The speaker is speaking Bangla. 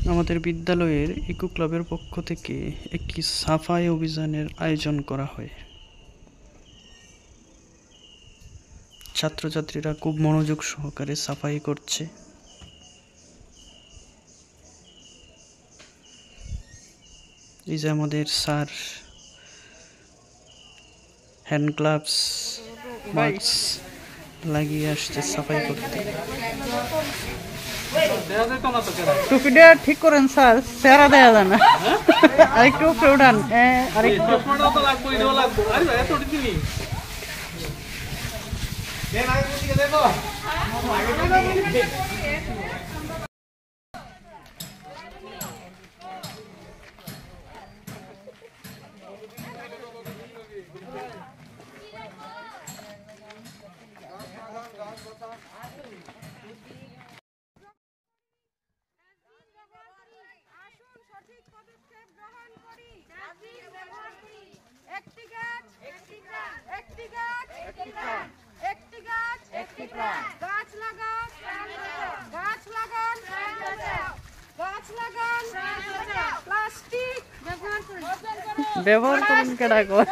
আমাদের বিদ্যালয়ের ইকো ক্লাবের পক্ষ থেকে একটি সাফাই অভিযানের আয়োজন করা হয়। ছাত্রছাত্রীরা খুব মনোযোগ সহকারে সাফাই করছে। এই যে আমাদের স্যার হ্যান্ড গ্লাভস মাস্ক লাগিয়ে আসছে সাফাই করতে। টুপিটা ঠিক করেন স্যার, চেহারা দেয়া যায় না। আরেকটু উপরে উঠান। আরেকটু ব্যবহার করুন কেডা কর।